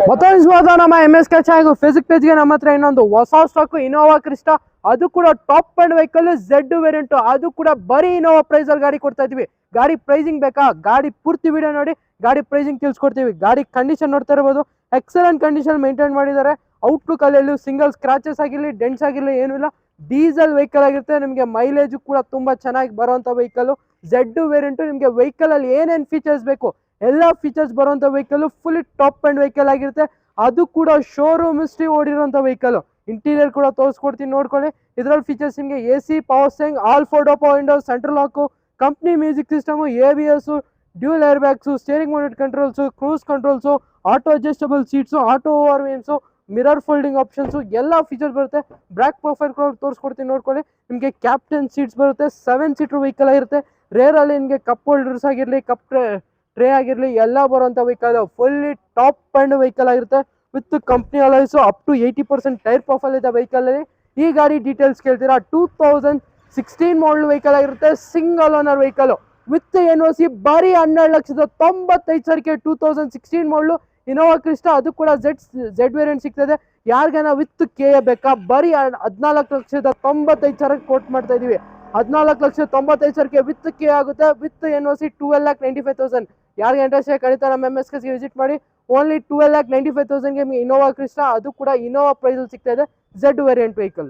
ಮತ್ತೊಂದು ನಮ್ಮ MSK channel Facebook ಪೇಜ್ಗೆ ನಮ್ಮ ಹತ್ರ ಇನ್ನೊಂದು ಹೊಸ ಸ್ಟಾಕ್ ಇನೋವಾ ಕ್ರಿಸ್ಟಾ, ಅದು ಕೂಡ top end vehicle Z variant, ಅದು ಕೂಡ ಬರೀ ಇನೋವಾ ಪ್ರೈಸ್ ಅಲ್ಲಿ ಗಾಡಿ ಕೊಡ್ತಾ ಇದೀವಿ. ಗಾಡಿ ಪ್ರೈಸಿಂಗ್ ಬೇಕಾ? ಗಾಡಿ ಪೂರ್ತಿ ವಿಡಿಯೋ ನೋಡಿ ಗಾಡಿ ಪ್ರೈಸಿಂಗ್ ತಿಳಿಸ್ಕೊಡ್ತೀವಿ. ಗಾಡಿ ಕಂಡೀಷನ್ ನೋಡ್ತಾ ಇರಬಹುದು, ಎಕ್ಸಲೆಂಟ್ ಕಂಡೀಷನ್ ಮೇಂಟೈನ್ ಮಾಡಿದ್ದಾರೆ. ಔಟ್ಲುಕ್ ಅಲ್ಲಿ ಸಿಂಗಲ್ ಸ್ಕ್ರಾಚಸ್ ಆಗಿರಲಿ ಡೆಂಟ್ಸ್ ಆಗಿರಲಿ ಏನೂ ಇಲ್ಲ. ಡೀಸೆಲ್ ವೆಹಿಕಲ್ ಆಗಿರುತ್ತೆ. ನಿಮಗೆ ಮೈಲೇಜ್ ಕೂಡ ತುಂಬಾ ಚೆನ್ನಾಗಿ ಬರುವಂತ ವೆಹಿಕಲ್ Z ವೇರಿಯಂಟ್. ನಿಮಗೆ ವೆಹಿಕಲ್ ಅಲ್ಲಿ ಏನೇನು ಫೀಚರ್ಸ್ ಬೇಕು ಎಲ್ಲ ಫೀಚರ್ಸ್ ಬರುವಂತ vehicle, full top end vehicle ಆಗಿರುತ್ತೆ. ಅದು ಕೂಡ ಶೋರೂಮ್ ಹಿಸ್ಟ್ರಿ ಓಡಿರುವಂತ ವೆಹಿಕಲ್. ಇಂಟೀರಿಯರ್ ಕೂಡ ತೋರಿಸ್ಕೊಡ್ತೀನಿ, ನೋಡ್ಕೊಳ್ಳಿ. ಇದರಲ್ಲಿ ಫೀಚರ್ಸ್ ನಿಮಗೆ AC, power steering, all 4 door power window, central lock, company music system, ABS, dual air bags, steering mounted controls, cruise controls, auto adjustable seats, auto over wheels, mirror folding options ಎಲ್ಲ features ಬರುತ್ತೆ. Back profile ಕೂಡ ತೋರಿಸ್ಕೊಡ್ತೀನಿ, ನೋಡ್ಕೊಳ್ಳಿ. ನಿಮಗೆ captain seats ಬರುತ್ತೆ. 7 seater vehicle ಆಗಿರುತ್ತೆ. Rear ಅಲ್ಲಿ ನಿಮಗೆ ಕಪ್ ಹೋಲ್ಡರ್ಸ್ ಆಗಿರಲಿ, ಕಪ್ ಟ್ರೇ ಆಗಿರಲಿ ಎಲ್ಲ ಬರುವಂತ vehicle. Fully top end vehicle ಆಗಿರುತ್ತೆ. With company alloys, up to 80% tyre profile ಇದೆ ವೆಹಿಕಲ್ ಅಲ್ಲಿ. ಈ ಗಾಡಿ ಡೀಟೇಲ್ಸ್ ಕೇಳ್ತೀರಾ? 2016 ಮಾಡಲ್ ವೆಹಿಕಲ್ ಆಗಿರುತ್ತೆ. Single owner vehicle with NOC. ಬರೀ 12,95,000 2016 ಮಾಡಲು ಇನೋವಾ ಕ್ರಿಸ್ಟಾ, ಅದು ಕೂಡ Z ವೇರಿಯಂಟ್ ಸಿಗ್ತದೆ. ಯಾರಿಗಾನ ವಿತ್ KA ಬೇಕಾ? ಬರೀ 14,95,000 ಕೋಟ್ ಮಾಡ್ತಾ ಇದೀವಿ. 14,95,000 ವಿತ್ KA ಆಗುತ್ತೆ. With NOC 12,95,000. ಯಾರಿಗೆ ಇಂಟ್ರೆಸ್ಟ್ ಖಂಡಿತ ನಮ್ಮ MSK ವಿಸಿಟ್ ಮಾಡಿ. ಓನ್ಲಿ 12,95,000 ಇನೋವಾ ಕ್ರಿಸ್ಟಾ, ಅದು ಕೂಡ ಇನೋವಾ ಪ್ರೈಸ್ ಸಿಗ್ತಾ ಇದೆ. Z variant vehicle.